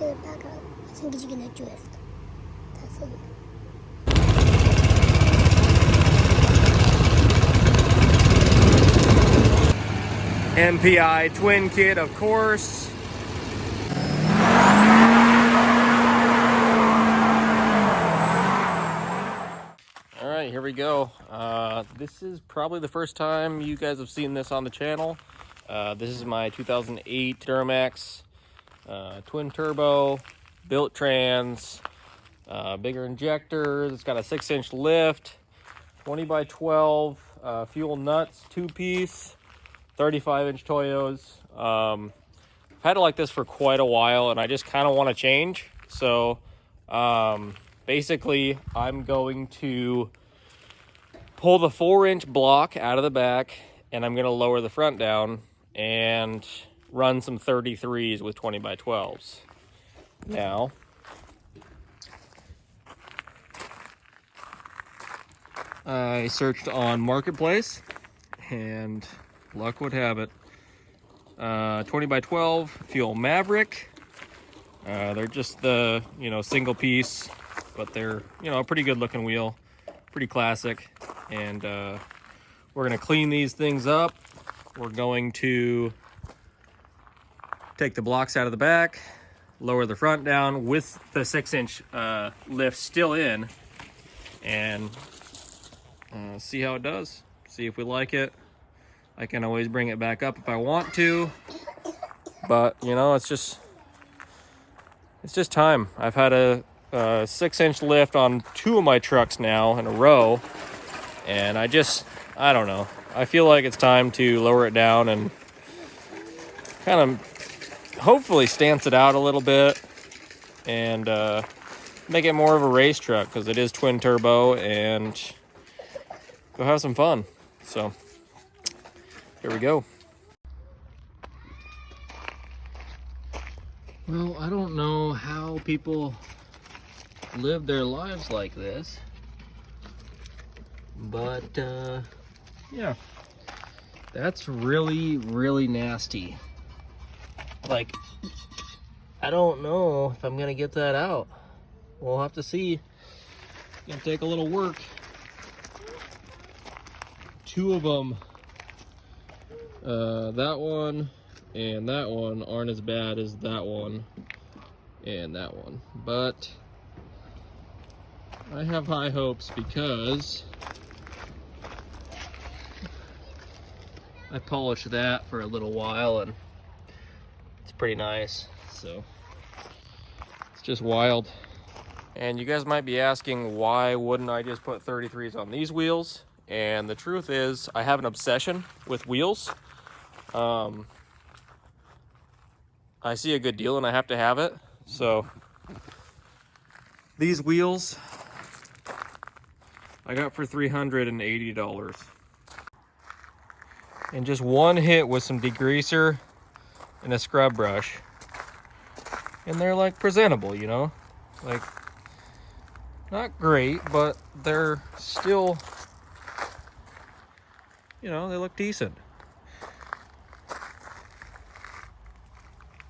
the back up. I think it's gonna drift. That's it. MPI twin kit, of course. All right, here we go. This is probably the first time you guys have seen this on the channel. This is my 2008 Duramax twin turbo, built trans, bigger injectors. It's got a 6-inch lift, 20 by 12, fuel nuts, 2-piece, 35-inch Toyos. I've had it like this for quite a while, and I just kind of want to change. So basically, I'm going to pull the 4-inch block out of the back, and I'm going to lower the front down and run some 33s with 20 by 12s. Now, I searched on Marketplace, and luck would have it. 20 by 12 Fuel Maverick. They're just the, single piece, but they're, a pretty good looking wheel, pretty classic. And we're gonna clean these things up. We're going to take the blocks out of the back, lower the front down with the 6-inch lift still in, and see how it does. See if we like it. I can always bring it back up if I want to, but it's just time. I've had a 6-inch lift on 2 of my trucks now in a row, and I don't know. I feel like it's time to lower it down and kind of hopefully stance it out a little bit and make it more of a race truck, because it is twin turbo, and go have some fun. So here we go. Well, I don't know how people live their lives like this, but yeah, that's really, really nasty. Like, I don't know if I'm gonna get that out. We'll have to see. It's gonna take a little work. 2 of them, that one and that one, aren't as bad as that one and that one, but I have high hopes because I polished that for a little while and it's pretty nice. So it's just wild. And you guys might be asking, why wouldn't I just put 33s on these wheels? And the truth is, I have an obsession with wheels. I see a good deal and I have to have it. So these wheels I got for $380. And just one hit with some degreaser and a scrub brush, and they're like presentable, like not great, but they're still, they look decent.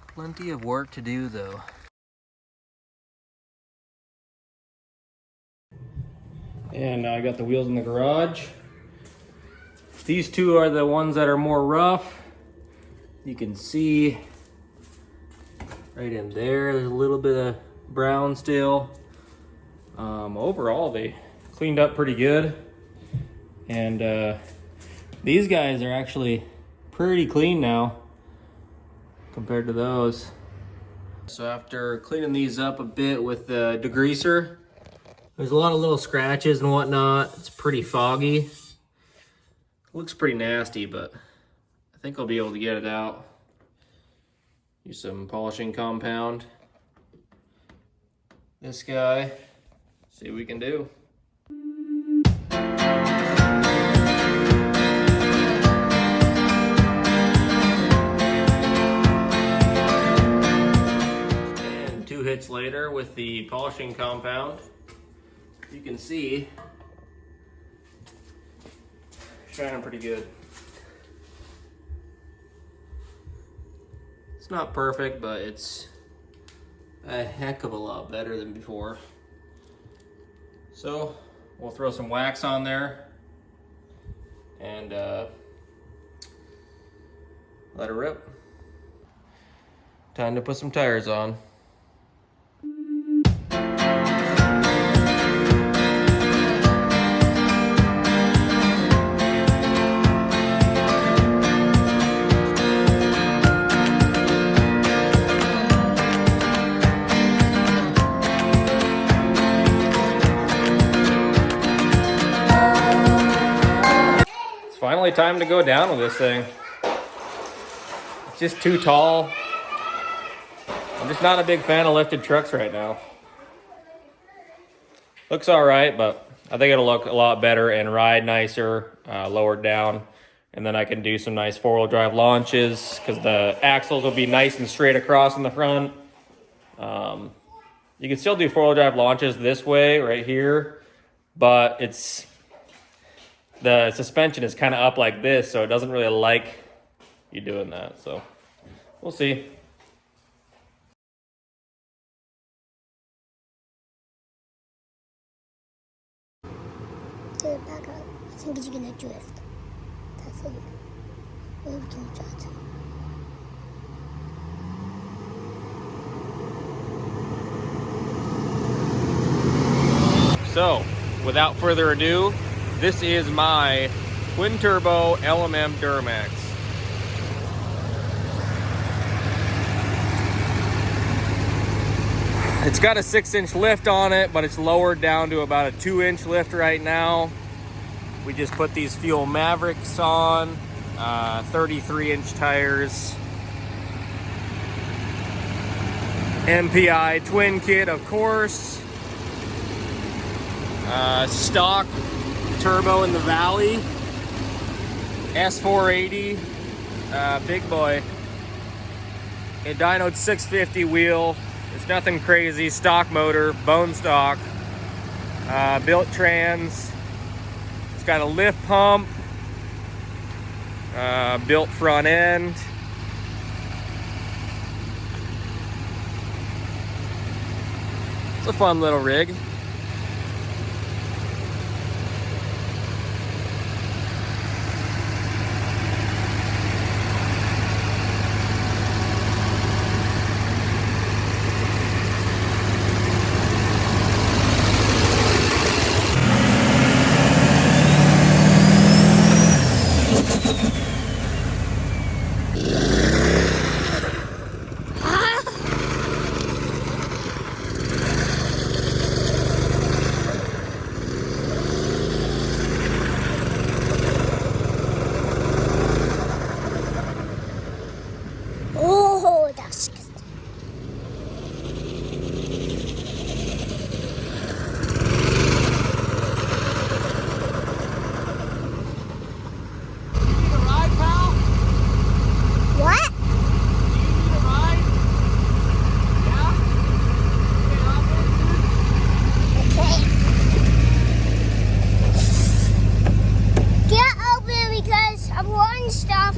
Plenty of work to do though. And I got the wheels in the garage. These 2 are the ones that are more rough. You can see right in there's a little bit of brown still. Overall, they cleaned up pretty good. And these guys are actually pretty clean now compared to those. So after cleaning these up a bit with the degreaser, there's a lot of little scratches and whatnot. It's pretty foggy. Looks pretty nasty, but I think I'll be able to get it out. Use some polishing compound. This guy, see what we can do. And 2 hits later with the polishing compound, you can see shining pretty good. It's not perfect, but it's a heck of a lot better than before. So we'll throw some wax on there and let it rip. Time to put some tires on. Finally time to go down with this thing. It's just too tall. I'm just not a big fan of lifted trucks right now. Looks all right, but I think it'll look a lot better and ride nicer, lowered down. And then I can do some nice four-wheel drive launches because the axles will be nice and straight across in the front. You can still do four-wheel drive launches this way right here, but the suspension is kind of up like this, so it doesn't really like you doing that. So we'll see. So back up. I think it's gonna drift. That's it. Maybe we can try to. So without further ado, this is my twin turbo LMM Duramax. It's got a 6-inch lift on it, but it's lowered down to about a 2-inch lift right now. We just put these Fuel Mavericks on, 33-inch tires. MPI twin kit, of course. Stock turbo in the valley. S480, big boy. A dynoed 650 wheel. It's nothing crazy. Stock motor, bone stock. Built trans. It's got a lift pump. Built front end. It's a fun little rig. Oh, that's good. What? Okay. Get over because I'm wanting stuff.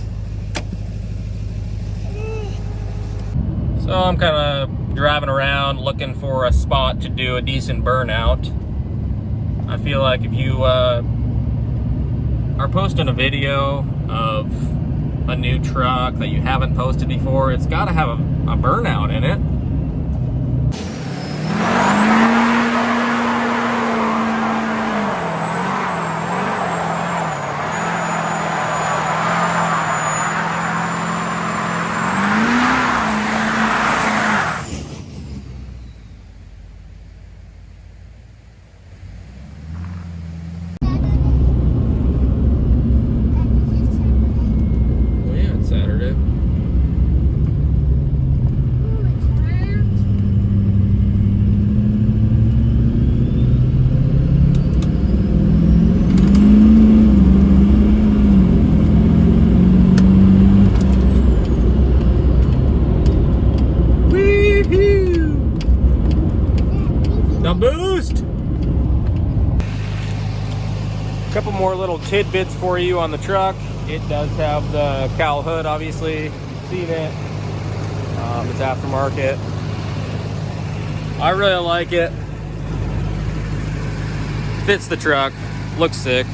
So I'm kind of driving around looking for a spot to do a decent burnout. I feel like if you are posting a video of a new truck that you haven't posted before, it's got to have a burnout in it. Boost! Couple more little tidbits for you on the truck. It does have the cowl hood, obviously. You've seen it. It's aftermarket. I really like it. Fits the truck. Looks sick.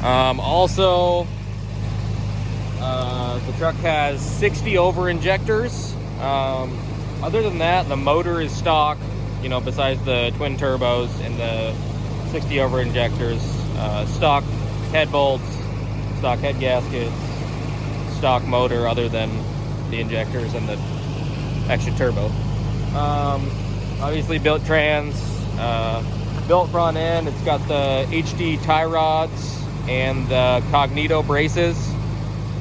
Also, the truck has 60 over injectors. Other than that, the motor is stock, you know, besides the twin turbos and the 60 over injectors. Stock head bolts, stock head gaskets, stock motor other than the injectors and the extra turbo. Obviously built trans, built front end. It's got the HD tie rods and the Cognito braces.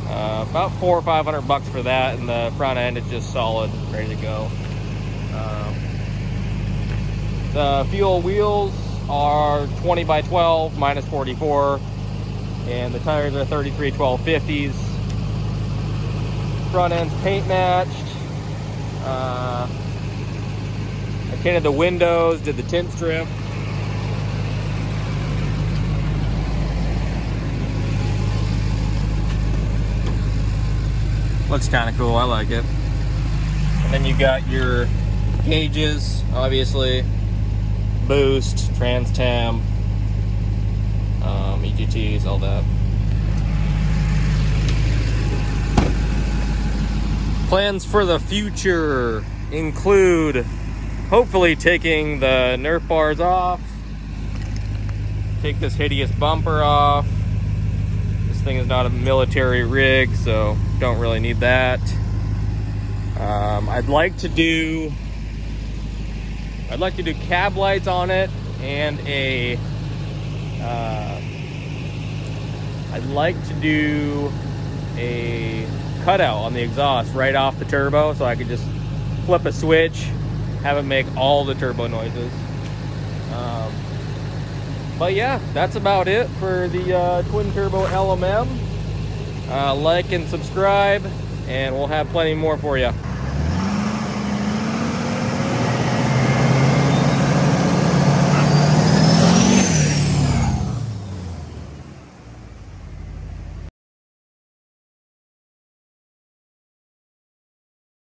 About $400 or $500 for that, and the front end is just solid, ready to go. The fuel wheels are 20 by 12 minus 44, and the tires are 33 1250s. Front end's paint matched. I tinted the windows, did the tint strip. Looks kind of cool, I like it. And then you got your gauges, obviously. Boost, trans temp, EGTs, all that. Plans for the future include hopefully taking the Nerf bars off, take this hideous bumper off. This thing is not a military rig, so don't really need that. I'd like to do cab lights on it, and I'd like to do a cutout on the exhaust right off the turbo, so I could just flip a switch, have it make all the turbo noises. But yeah, that's about it for the twin turbo LMM. Like and subscribe, and we'll have plenty more for you.